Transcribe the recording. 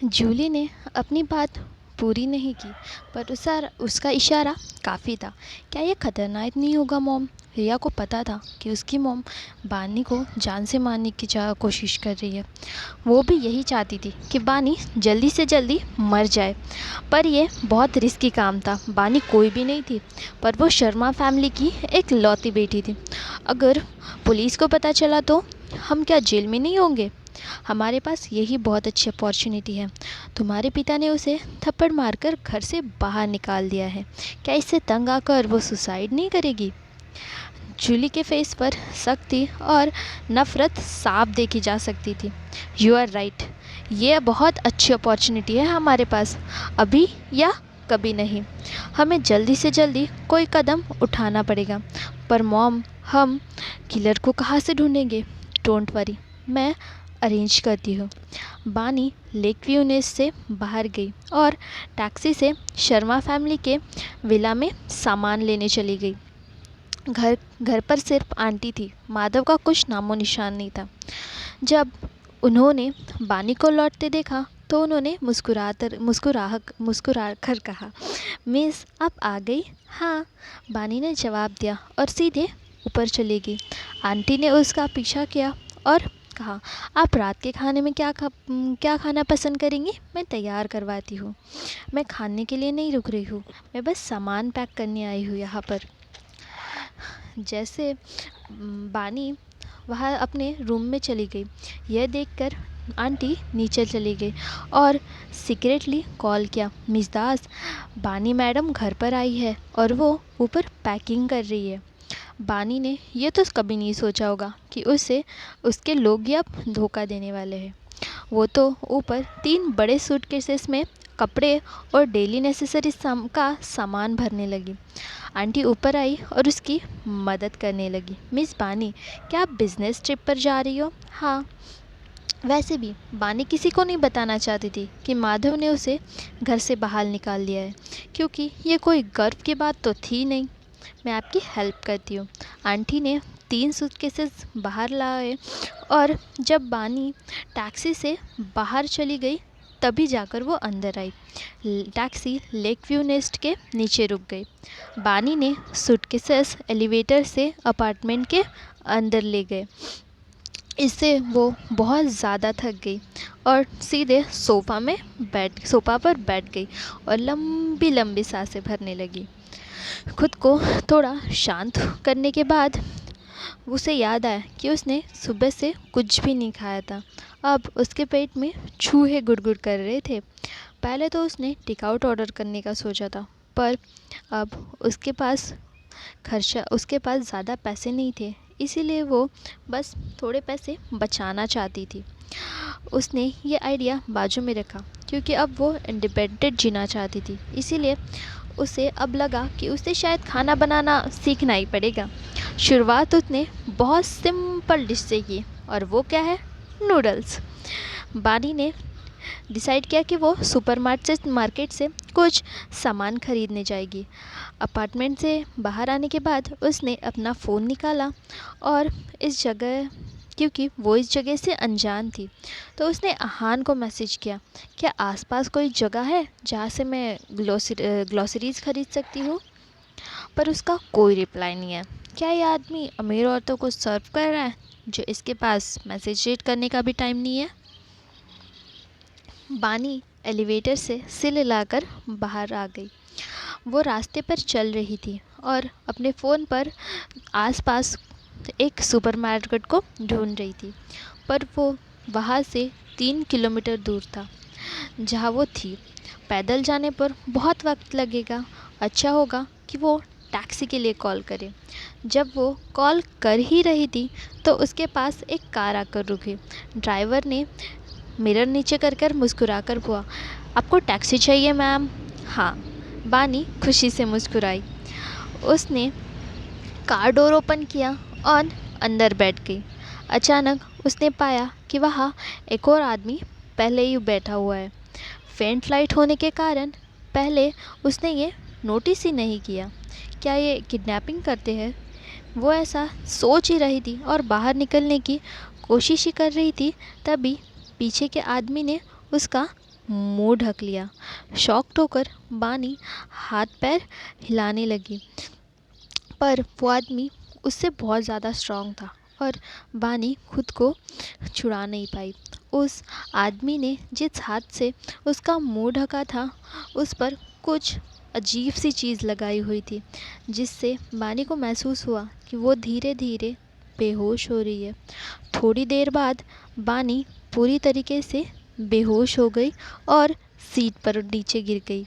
जूली ने अपनी बात पूरी नहीं की, पर उसका इशारा काफ़ी था। क्या ये खतरनाक नहीं होगा मॉम? रिया को पता था कि उसकी मॉम बानी को जान से मारने की कोशिश कर रही है। वो भी यही चाहती थी कि बानी जल्दी से जल्दी मर जाए, पर यह बहुत रिस्की काम था। बानी कोई भी नहीं थी, पर वो शर्मा फैमिली की एक लौती बेटी थी। अगर पुलिस को पता चला तो हम क्या जेल में नहीं होंगे? हमारे पास यही बहुत अच्छी अपॉर्चुनिटी है। तुम्हारे पिता ने उसे थप्पड़ मारकर घर से बाहर निकाल दिया है। क्या इससे तंग आकर वो सुसाइड नहीं करेगी? जूली के फेस पर सख्ती और नफ़रत साफ देखी जा सकती थी। यू आर राइट, ये बहुत अच्छी अपॉर्चुनिटी है हमारे पास, अभी या कभी नहीं। हमें जल्दी से जल्दी कोई कदम उठाना पड़ेगा। पर मॉम, हम किलर को कहाँ से ढूंढेंगे? डोंट वरी, मैं अरेंज करती हूँ। बानी लेक व्यू नेस्ट से बाहर गई और टैक्सी से शर्मा फैमिली के विला में सामान लेने चली गई। घर घर पर सिर्फ आंटी थी। माधव का कुछ नामो निशान नहीं था। जब उन्होंने बानी को लौटते देखा तो उन्होंने मुस्कुरा कर कहा, मिस, आप आ गई? हाँ, बानी ने जवाब दिया और सीधे ऊपर चली गई। आंटी ने उसका पीछा किया और कहा, आप रात के खाने में क्या खाना पसंद करेंगी? मैं तैयार करवाती हूँ। मैं खाने के लिए नहीं रुक रही हूँ, मैं बस सामान पैक करने आई हूँ यहाँ पर। जैसे बानी वह अपने रूम में चली गई, यह देखकर आंटी नीचे चली गई और सीक्रेटली कॉल किया, मिस दास, बानी मैडम घर पर आई है और वो ऊपर पैकिंग कर रही है। बानी ने यह तो कभी नहीं सोचा होगा कि उसे उसके लोग ही अब धोखा देने वाले हैं। वो तो ऊपर 3 बड़े सूटकेसेस में कपड़े और डेली नेसेसरी का सामान भरने लगी। आंटी ऊपर आई और उसकी मदद करने लगी। मिस बानी, क्या आप बिज़नेस ट्रिप पर जा रही हो? हाँ। वैसे भी बानी किसी को नहीं बताना चाहती थी कि माधव ने उसे घर से बाहर निकाल दिया है, क्योंकि ये कोई गर्व की बात तो थी नहीं। मैं आपकी हेल्प करती हूँ। आंटी ने 3 सूटकेसेस बाहर लाए और जब बानी टैक्सी से बाहर चली गई तभी जाकर वो अंदर आई। टैक्सी लेक व्यू नेस्ट के नीचे रुक गई। बानी ने सूटकेसेस एलिवेटर से अपार्टमेंट के अंदर ले गए। इससे वो बहुत ज़्यादा थक गई और सीधे सोफ़ा पर बैठ गई और लंबी लंबी सांसें भरने लगी। खुद को थोड़ा शांत करने के बाद उसे याद आया कि उसने सुबह से कुछ भी नहीं खाया था। अब उसके पेट में चूहे गुड़गुड़ कर रहे थे। पहले तो उसने टेकआउट ऑर्डर करने का सोचा था, पर अब उसके पास ज़्यादा पैसे नहीं थे, इसीलिए वो बस थोड़े पैसे बचाना चाहती थी। उसने ये आइडिया बाजू में रखा क्योंकि अब वो इंडिपेंडेंट जीना चाहती थी। इसीलिए उसे अब लगा कि उसे शायद खाना बनाना सीखना ही पड़ेगा। शुरुआत उसने बहुत सिंपल डिश से की, और वो क्या है? नूडल्स। बानी ने डिसाइड किया कि वो मार्केट से कुछ सामान खरीदने जाएगी। अपार्टमेंट से बाहर आने के बाद उसने अपना फ़ोन निकाला और क्योंकि वो इस जगह से अनजान थी, तो उसने आहान को मैसेज किया, क्या आसपास कोई जगह है जहाँ से मैं ग्लॉसरीज खरीद सकती हूँ? पर उसका कोई रिप्लाई नहीं है। क्या ये आदमी अमीर औरतों को सर्व कर रहा है जो इसके पास मैसेज रीड करने का भी टाइम नहीं है? बानी एलिवेटर से सिल हिलाकर बाहर आ गई। वो रास्ते पर चल रही थी और अपने फ़ोन पर आसपास एक सुपरमार्केट को ढूंढ रही थी, पर वो वहाँ से 3 किलोमीटर दूर था जहाँ वो थी। पैदल जाने पर बहुत वक्त लगेगा। अच्छा होगा कि वो टैक्सी के लिए कॉल करे। जब वो कॉल कर ही रही थी तो उसके पास एक कार आकर रुकी। ड्राइवर ने मिरर नीचे कर मुस्कुरा कर हुआ, आपको टैक्सी चाहिए मैम? हाँ, बानी खुशी से मुस्कुराई। उसने कार डोर ओपन किया और अंदर बैठ गई। अचानक उसने पाया कि वहाँ एक और आदमी पहले ही बैठा हुआ है। फेंट लाइट होने के कारण पहले उसने ये नोटिस ही नहीं किया। क्या ये किडनैपिंग करते हैं? वो ऐसा सोच ही रही थी और बाहर निकलने की कोशिश ही कर रही थी, तभी पीछे के आदमी ने उसका मुंह ढक लिया। शॉक्ड होकर बानी हाथ पैर हिलाने लगी, पर वो आदमी उससे बहुत ज़्यादा स्ट्रांग था और बानी खुद को छुड़ा नहीं पाई। उस आदमी ने जिस हाथ से उसका मुंह ढका था उस पर कुछ अजीब सी चीज़ लगाई हुई थी, जिससे बानी को महसूस हुआ कि वो धीरे धीरे बेहोश हो रही है। थोड़ी देर बाद बानी पूरी तरीके से बेहोश हो गई और सीट पर नीचे गिर गई।